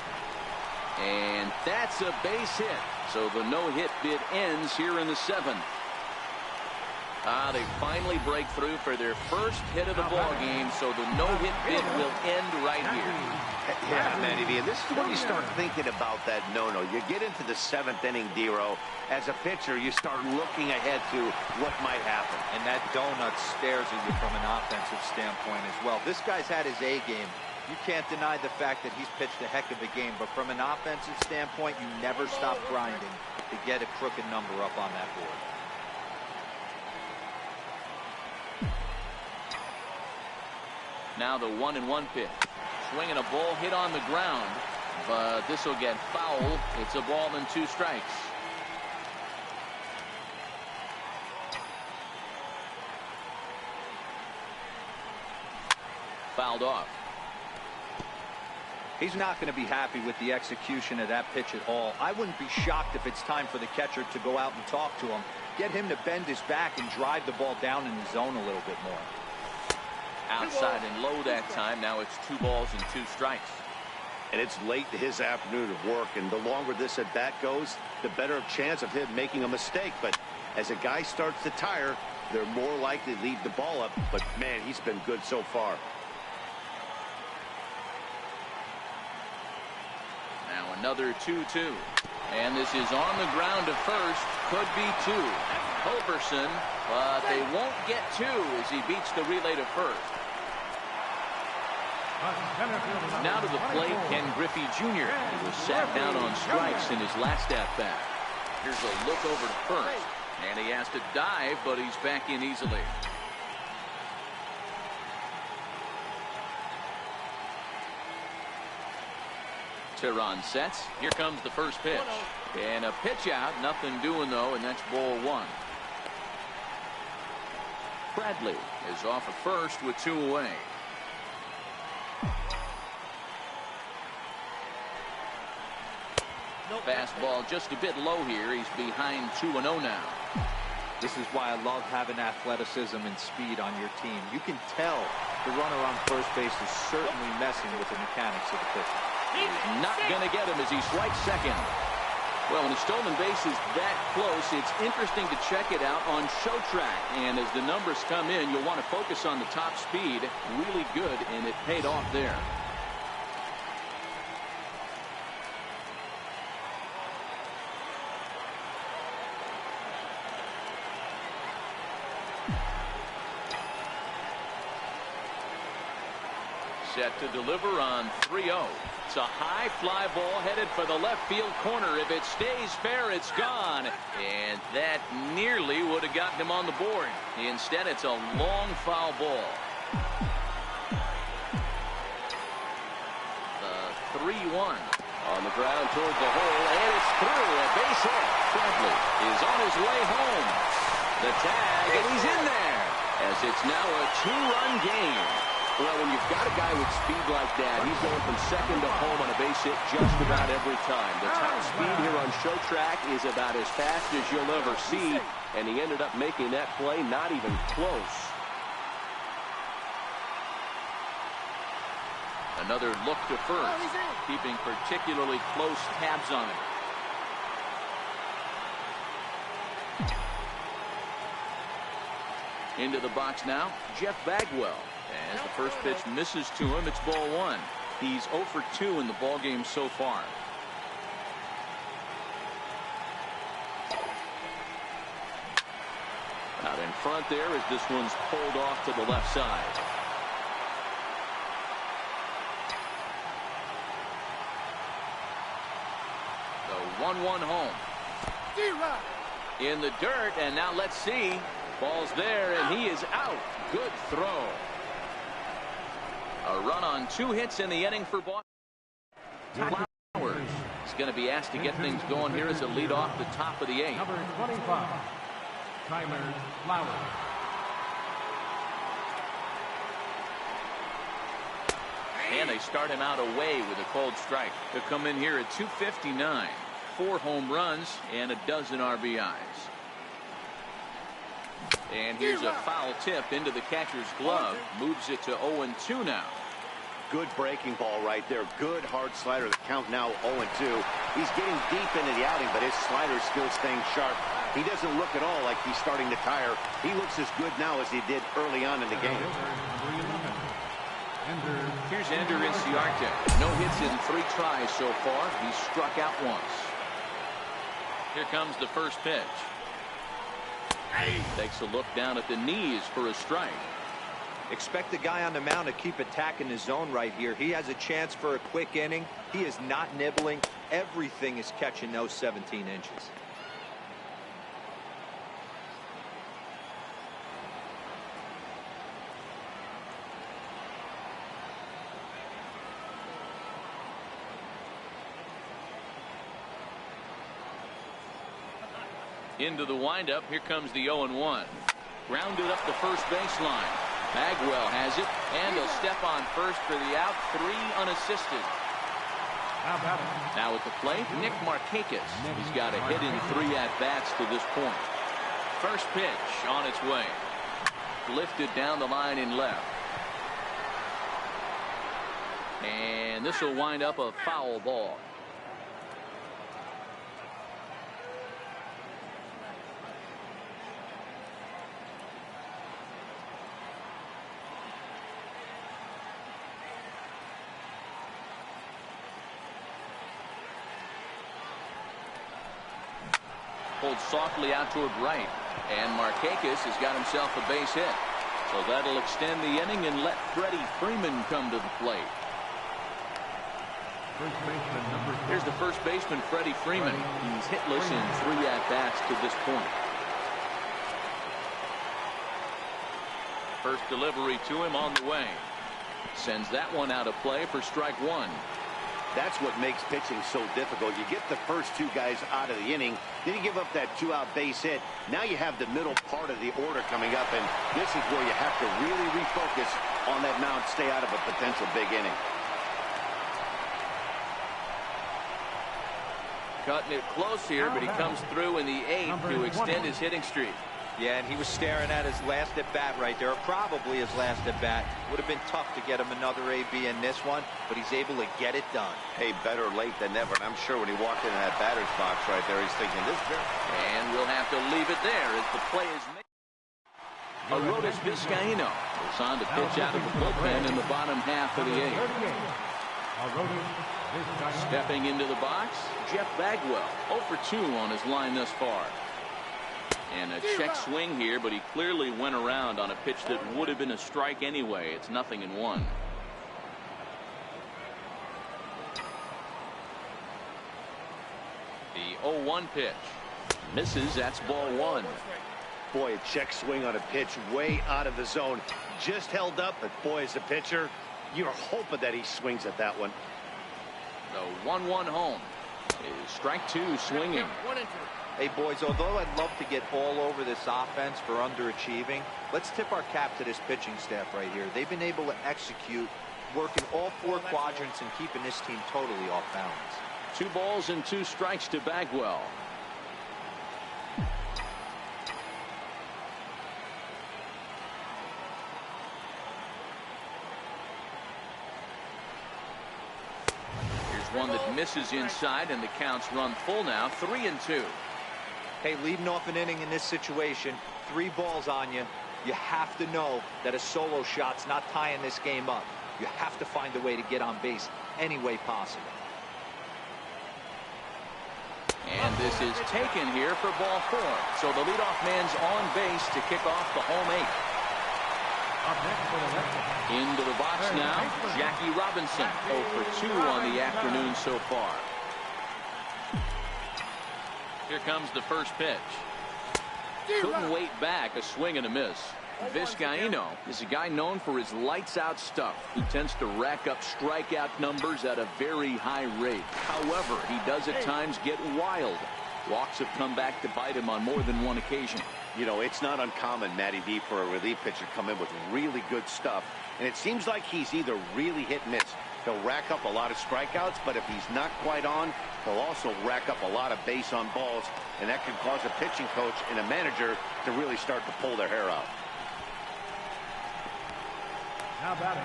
A: And that's a base hit. So the no-hit bid ends here in the 7th. They finally break through for their first hit of the ball game, so the no-hit bid will end right here.
E: Yeah, Manny V, and this is when you start thinking about that no-no. You get into the 7th inning, D-Row. As a pitcher, you start looking ahead to what might happen.
G: And that donut stares at you from an offensive standpoint as well. This guy's had his A game. You can't deny the fact that he's pitched a heck of a game, but from an offensive standpoint, you never stop grinding to get a crooked number up on that board.
A: Now the 1-1 pitch. Swinging a ball hit on the ground, but this will get foul. It's a ball and 2 strikes. Fouled off.
G: He's not going to be happy with the execution of that pitch at all. I wouldn't be shocked if it's time for the catcher to go out and talk to him. Get him to bend his back and drive the ball down in the zone a little bit more.
A: Outside and low that time. Now it's 2 balls and 2 strikes.
E: And it's late to his afternoon of work, and the longer this at-bat goes, the better chance of him making a mistake. But as a guy starts to tire, they're more likely to leave the ball up. But, man, he's been good so far.
A: Now another 2-2. And this is on the ground to first. Could be 2. Culberson, but they won't get 2 as he beats the relay to first. Now to the plate, Ken Griffey Jr. He was sat down on strikes in his last at-bat. Here's a look over to first. And he has to dive, but he's back in easily. Tehran sets. Here comes the first pitch. And a pitch out. Nothing doing, though, and that's ball 1. Bradley is off at first with 2 away. Fastball just a bit low here. He's behind 2-0 now.
G: This is why I love having athleticism and speed on your team. You can tell the runner on first base is certainly messing with the mechanics of the pitcher.
A: He's not going to get him as he swipes second. Well, when a stolen base is that close, it's interesting to check it out on show track. And as the numbers come in, you'll want to focus on the top speed. Really good, and it paid off there. Set to deliver on 3-0. It's a high fly ball headed for the left field corner. If it stays fair, it's gone. And that nearly would have gotten him on the board. Instead, it's a long foul ball. The 3-1. On the ground toward the hole, and it's through. A base hit. Bradley is on his way home. The tag, and he's in there. As it's now a 2-run game. Well, when you've got a guy with speed like that, he's going from second to home on a base hit just about every time. The top speed here on show track is about as fast as you'll ever see, and he ended up making that play not even close. Another look to first, keeping particularly close tabs on it. Into the box now, Jeff Bagwell. As the first pitch misses to him, it's ball 1. He's 0 for 2 in the ball game so far. Out in front there as this one's pulled off to the left side. The 1-1 home. In the dirt, and now let's see. Ball's there, and he is out. Good throw. A run on 2 hits in the inning for Boston. Flowers is going to be asked to get things going here as a lead off the top of the 8th.
D: Number 25, Tyler Flowers.
A: And they start him out away with a cold strike. To come in here at 259. 4 home runs and a dozen RBIs. And here's a foul tip into the catcher's glove. Moves it to 0-2 now.
E: Good breaking ball right there. Good hard slider. The count now 0-2. He's getting deep into the outing, but his slider is still staying sharp. He doesn't look at all like he's starting to tire. He looks as good now as he did early on in the game.
A: Here's Ender Inciarte. No hits in 3 tries so far. He's struck out once. Here comes the first pitch. Takes a look down at the knees for a strike.
G: Expect the guy on the mound to keep attacking the zone right here. He has a chance for a quick inning. He is not nibbling. Everything is catching those 17 inches.
A: Into the windup. Here comes the 0-1. Grounded up the first baseline. Bagwell has it, and he'll step on first for the out. 3 unassisted. Now at the plate, Nick Markakis. He's got a hit in 3 at-bats to this point. First pitch on its way. Lifted down the line in left. And this will wind up a foul ball. Pulled softly out toward right. And Markakis has got himself a base hit. So that'll extend the inning and let Freddie Freeman come to the plate. Here's the first baseman, Freddie Freeman. He's hitless in 3 at-bats to this point. First delivery to him on the way. Sends that one out of play for strike 1.
E: That's what makes pitching so difficult. You get the first 2 guys out of the inning, then you give up that 2-out base hit. Now you have the middle part of the order coming up, and this is where you have to really refocus on that mound, stay out of a potential big inning.
A: Cutting it close here, but he comes through in the 8th to extend his hitting streak.
G: Yeah, and he was staring at his last at-bat right there, or probably his last at-bat. Would have been tough to get him another AB in this one, but he's able to get it done.
E: Hey, better late than never, and I'm sure when he walked into that batter's box right there, he's thinking, this is
A: And we'll have to leave it there as the play is made. Arodys Vizcaíno is on to pitch out of the bullpen in the bottom half of the 8th. Stepping into the box, Jeff Bagwell, 0 for 2 on his line thus far. And a check swing here, but he clearly went around on a pitch that would have been a strike anyway. It's 0-1. The 0-1 pitch. Misses. That's ball 1.
E: Boy, a check swing on a pitch way out of the zone. Just held up, but boy, as a pitcher, you're hoping that he swings at that one.
A: The 1-1 home is strike 2 swinging.
G: Hey, boys, although I'd love to get all over this offense for underachieving, let's tip our cap to this pitching staff right here. They've been able to execute, working all 4 quadrants and keeping this team totally off balance.
A: 2 balls and 2 strikes to Bagwell. Here's one that misses inside, and the count's run full now, 3-2.
G: Hey, leading off an inning in this situation, 3 balls on you. You have to know that a solo shot's not tying this game up. You have to find a way to get on base any way possible.
A: And this is taken here for ball 4. So the leadoff man's on base to kick off the home 8th. Into the box now, Jackie Robinson, 0 for 2 on the afternoon so far. Here comes the first pitch. Couldn't wait back, a swing and a miss. Vizcaíno is a guy known for his lights-out stuff, who tends to rack up strikeout numbers at a very high rate. However, he does at times get wild. Walks have come back to bite him on more than one occasion.
E: You know, it's not uncommon, Matty V, for a relief pitcher to come in with really good stuff. And it seems like he's either really hit and miss. He'll rack up a lot of strikeouts, but if he's not quite on, he'll also rack up a lot of base on balls. And that can cause a pitching coach and a manager to really start to pull their hair out.
D: Now batting,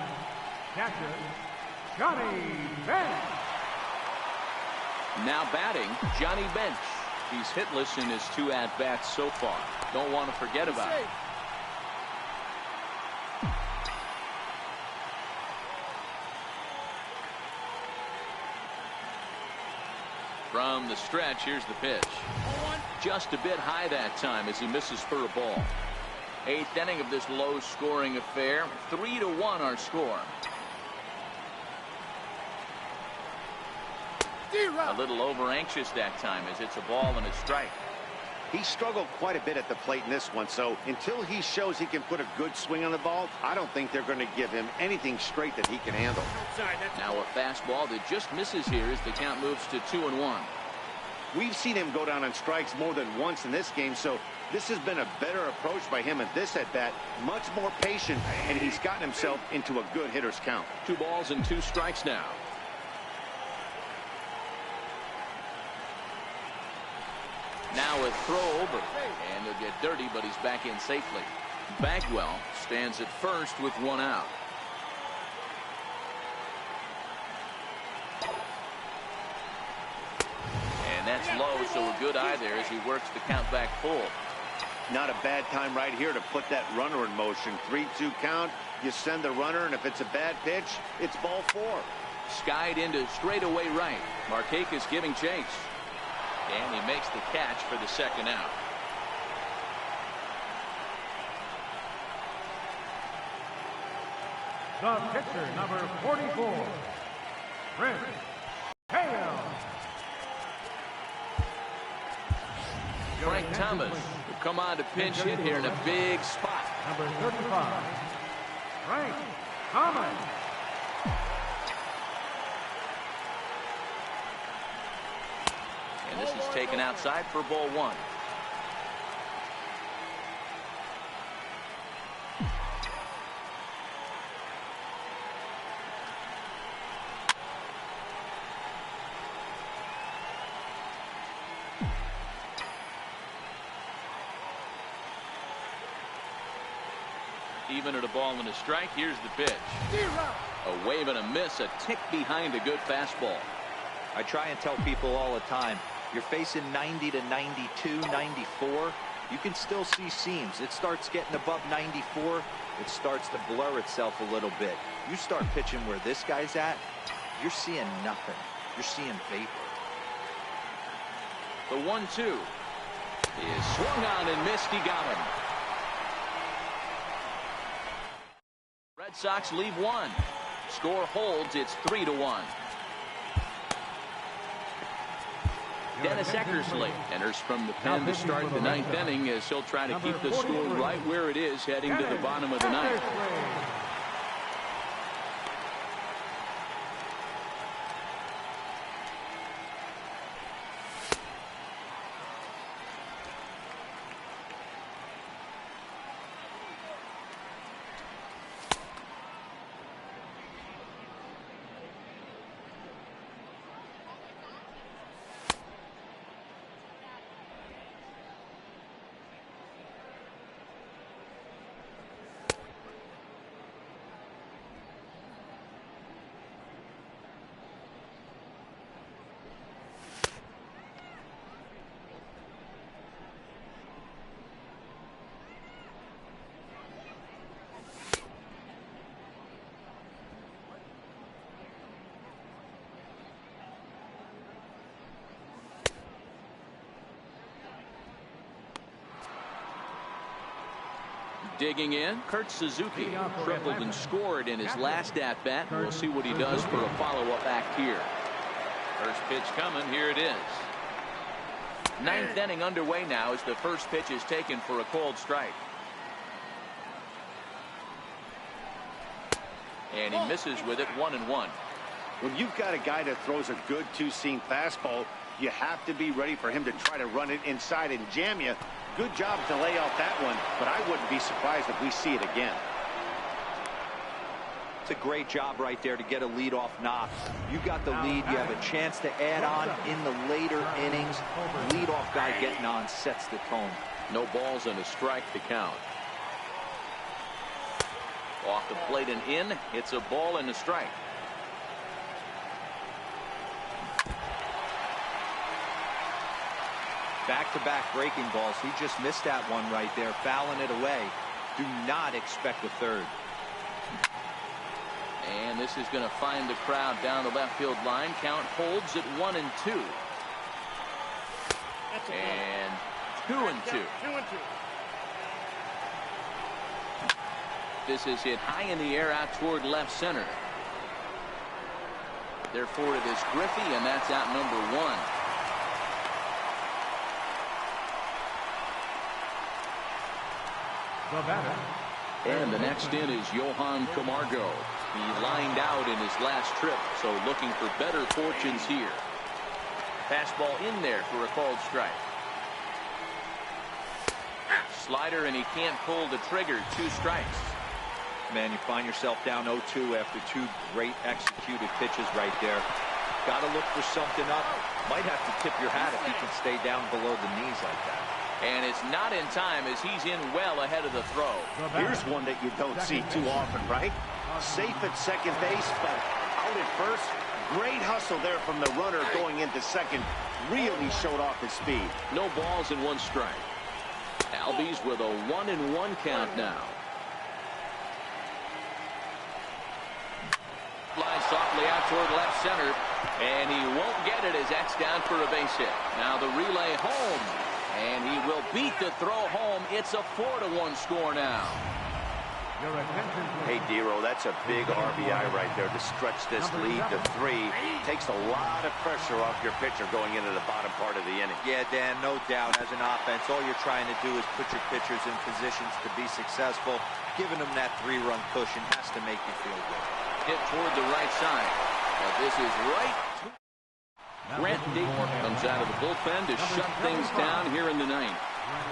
D: catcher, Johnny Bench.
A: Now batting, Johnny Bench. He's hitless in his 2 at-bats so far. Don't want to forget about it. From the stretch, here's the pitch. Just a bit high that time as he misses for a ball. 8th inning of this low-scoring affair. 3-1 our score. A little over-anxious that time as it's a ball and a strike.
E: He struggled quite a bit at the plate in this one, so until he shows he can put a good swing on the ball, I don't think they're going to give him anything straight that he can handle.
A: Now a fastball that just misses here as the count moves to 2-1.
E: We've seen him go down on strikes more than once in this game, so this has been a better approach by him at this at-bat. Much more patient, and he's gotten himself into a good hitter's count.
A: 2 balls and 2 strikes now. Now a throw over, and he'll get dirty, but he's back in safely. Bagwell stands at first with 1 out. And that's low, so a good eye there as he works the count back full.
E: Not a bad time right here to put that runner in motion. 3-2 count, you send the runner, and if it's a bad pitch, it's ball 4.
A: Skied into straightaway right. Markakis giving chase. And he makes the catch for the 2nd out.
D: The pitcher, number 44, Chris Hale.
A: Frank Thomas will come on to pinch hit here in a big spot.
D: Number 35, Frank Thomas.
A: And this is taken outside for ball 1. Even at a ball and a strike, here's the pitch. A wave and a miss, a tick behind a good fastball.
G: I try and tell people all the time, you're facing 90 to 92, 94. You can still see seams. It starts getting above 94. It starts to blur itself a little bit. You start pitching where this guy's at, you're seeing nothing. You're seeing vapor.
A: The 1-2 is swung on and missed. He got him. Red Sox leave 1. Score holds. It's 3-1. Dennis Eckersley enters from the pen to start the 9th inning as he'll try to keep the score right where it is heading to the bottom of the 9th. Digging in, Kurt Suzuki tripled and scored in his last at-bat. We'll see what he does for a follow-up act here. First pitch coming. Here it is. 9th inning underway now as the first pitch is taken for a called strike. And he misses with it. 1-1.
E: When you've got a guy that throws a good 2-seam fastball, you have to be ready for him to try to run it inside and jam you. Good job to lay off that one, but I wouldn't be surprised if we see it again.
G: It's a great job right there to get a leadoff knock. You got the lead. You have a chance to add on in the later innings. Leadoff guy getting on sets the tone.
A: No balls and a strike to count. Off the plate and in. It's a ball and a strike.
G: Back-to-back breaking balls. He just missed that one right there, fouling it away. Do not expect a third.
A: And this is going to find the crowd down the left field line. Count holds at 1-2. And 2-2.
F: 2-2.
A: This is hit high in the air out toward left center. Therefore, it is Griffey, and that's out number 1.
D: The batter.
A: And the next in is Johan Camargo. He lined out in his last trip, so looking for better fortunes here. Fastball in there for a called strike. Slider, and he can't pull the trigger. 2 strikes.
G: Man, you find yourself down 0-2 after 2 great executed pitches right there. Got to look for something up. Might have to tip your hat if he can stay down below the knees like that.
A: And it's not in time as he's in well ahead of the throw.
E: Here's one that you don't see too often, right? Safe at second base, but out at first. Great hustle there from the runner going into second. Really showed off his speed.
A: No balls and 1 strike. Albies with a 1-1 count now. Flies softly out toward left center, and he won't get it as that's down for a base hit. Now the relay home, and he will beat the throw home. It's a 4-1 score now.
B: Hey, Dero, that's a big RBI right there to stretch this lead to 3. Takes a lot of pressure off your pitcher going into the bottom part of the inning.
G: Yeah, Dan, no doubt. As an offense, all you're trying to do is put your pitchers in positions to be successful. Giving them that 3-run cushion has to make you feel good.
A: Hit toward the right side. But this is right. Grant Dayton comes out of the bullpen to shut things down here in the 9th.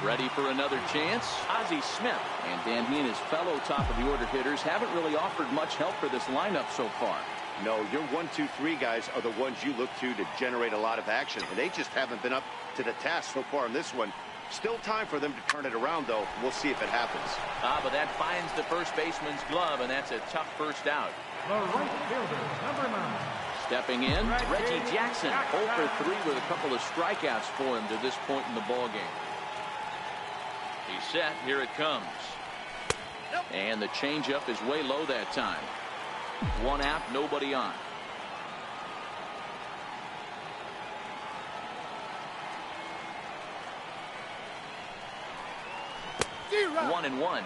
A: Ready for another chance? Ozzie Smith. And Dan, he and his fellow top-of-the-order hitters haven't really offered much help for this lineup so far.
E: No, your 1, 2, 3 guys are the ones you look to generate a lot of action, and they just haven't been up to the task so far in this one. Still time for them to turn it around, though. We'll see if it happens.
A: But that finds the first baseman's glove, and that's a tough first out.
D: The right fielder, number 9.
A: Stepping in, Reggie Jackson. 0 for 3 with a couple of strikeouts for him to this point in the ballgame. He's set. Here it comes. And the changeup is way low that time. 1 out, nobody on. One and 1.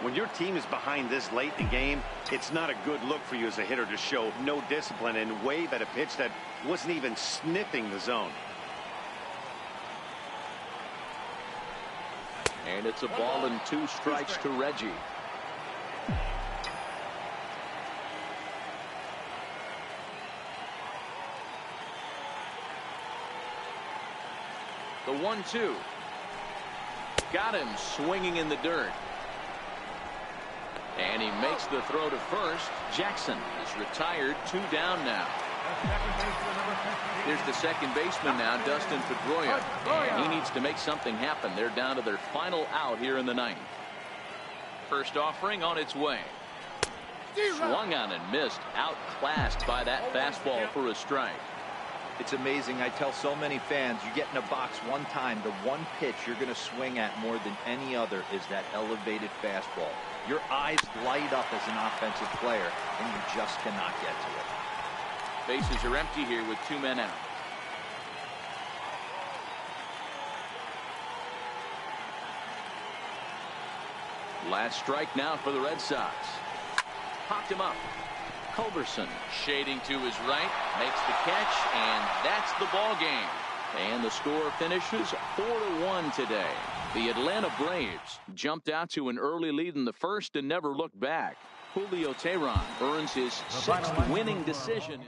E: When your team is behind this late in the game, it's not a good look for you as a hitter to show no discipline and wave at a pitch that wasn't even sniffing the zone.
A: And it's a ball and 2 strikes to Reggie. The 1-2. Got him swinging in the dirt. And he makes the throw to first. Jackson is retired. 2 down now. Here's the second baseman now, Dustin Pedroia. And he needs to make something happen. They're down to their final out here in the 9th. First offering on its way. Swung on and missed. Outclassed by that fastball for a strike.
G: It's amazing. I tell so many fans, you get in a box one time, the one pitch you're going to swing at more than any other is that elevated fastball. Your eyes light up as an offensive player, and you just cannot get to it.
A: Bases are empty here with 2 men out. Last strike now for the Red Sox. Popped him up. Culberson shading to his right, makes the catch, and that's the ball game. And the score finishes 4-1 today. The Atlanta Braves jumped out to an early lead in the first and never looked back. Julio Teheran earns his 6th winning decision.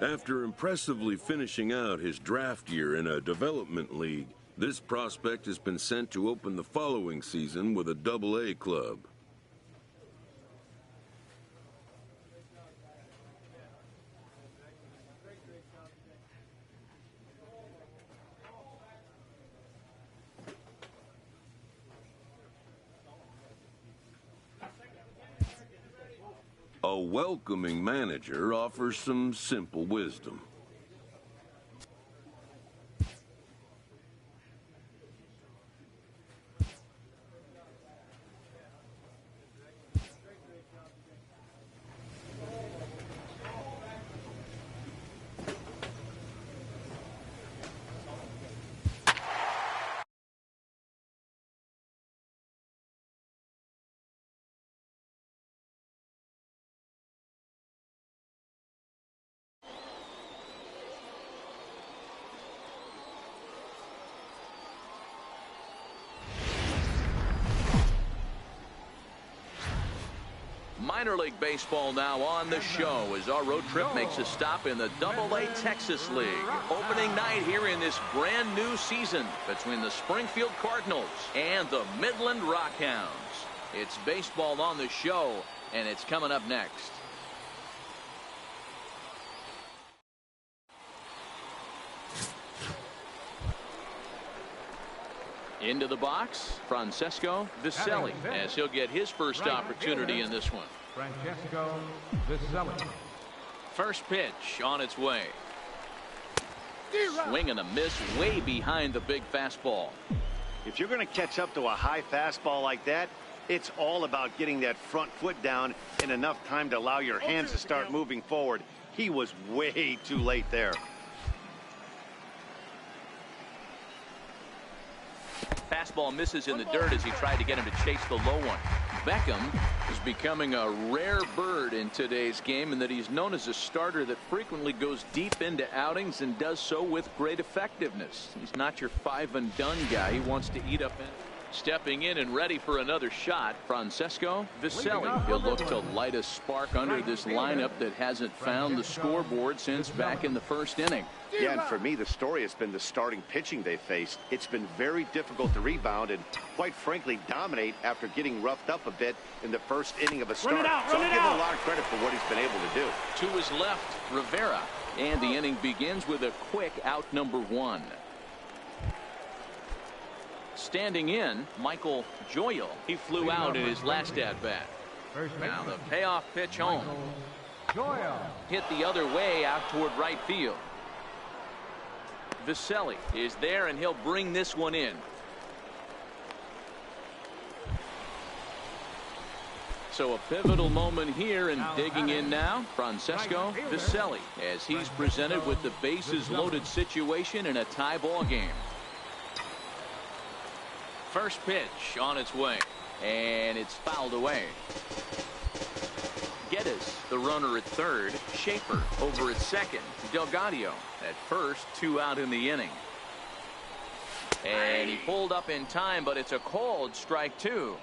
H: After impressively finishing out his draft year in a development league, this prospect has been sent to open the following season with a Double-A club. A welcoming manager offers some simple wisdom.
A: Minor League Baseball now on the show as our road trip makes a stop in the Double-A Texas League. Opening night here in this brand new season between the Springfield Cardinals and the Midland Rockhounds. It's baseball on the show, and it's coming up next. Into the box, Francesco Viselli, as he'll get his first opportunity in this one.
D: Francesco Viselli.
A: First pitch on its way. Swing and a miss way behind the big fastball.
E: If you're going to catch up to a high fastball like that, it's all about getting that front foot down in enough time to allow your hands to start moving forward. He was way too late there.
A: Fastball misses in the dirt as he tried to get him to chase the low one. Beckham is becoming a rare bird in today's game in that he's known as a starter that frequently goes deep into outings and does so with great effectiveness. He's not your five-and-done guy. He wants to eat up in. Stepping in and ready for another shot, Francesco Viselli. He'll look to light a spark under this lineup that hasn't found the scoreboard since back in the first inning.
E: Yeah, and for me, the story has been the starting pitching they faced. It's been very difficult to rebound and, quite frankly, dominate after getting roughed up a bit in the first inning of a start. So I'll give him a lot of credit for what he's been able to do.
A: To his left, Rivera. And the inning begins with a quick out number one. Standing in, Michael Joyal. He flew out in his last at-bat. Now the payoff pitch home. Hit the other way out toward right field. Viselli is there, and he'll bring this one in. So a pivotal moment here, and digging in now, Francesco Viselli, as he's presented with the bases loaded situation in a tie ball game. First pitch on its way, and it's fouled away. Geddes, the runner at third. Schaefer over at second. Delgadio at first, 2 out in the inning. And he pulled up in time, but it's a called strike 2.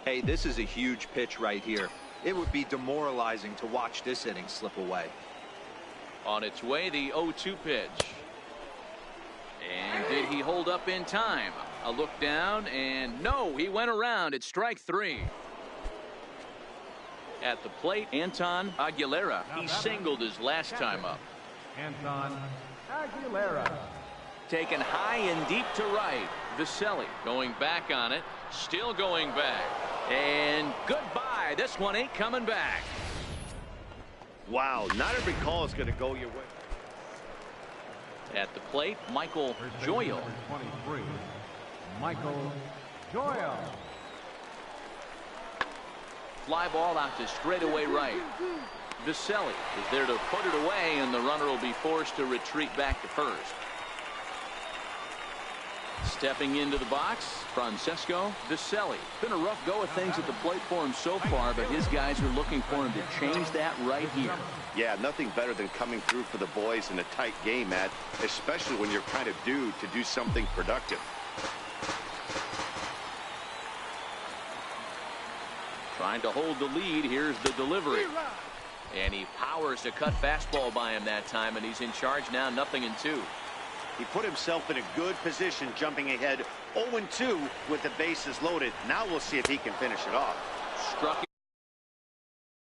G: Hey, this is a huge pitch right here. It would be demoralizing to watch this inning slip away.
A: On its way, the 0-2 pitch. And did he hold up in time? A look down, and no, he went around. It's strike 3. At the plate, Anton Aguilera. He singled his last time up.
D: Anton Aguilera.
A: Taken high and deep to right. Viselli going back on it. Still going back. And goodbye. This one ain't coming back.
E: Wow, not every call is going to go your way.
A: At the plate, Michael Joyal.
D: 23. Michael Joyal.
A: Fly ball out to straightaway right. Viselli is there to put it away, and the runner will be forced to retreat back to first. Stepping into the box, Francesco Viselli. Been a rough go of things at the plate for him so far, but his guys are looking for him to change that right here.
E: Yeah, nothing better than coming through for the boys in a tight game, Matt, especially when you're kind of due to do something productive.
A: Trying to hold the lead. Here's the delivery. And he powers a cut fastball by him that time, and he's in charge now, 0-2.
E: He put himself in a good position, jumping ahead 0-2 with the bases loaded. Now we'll see if he can finish it off.
A: Struck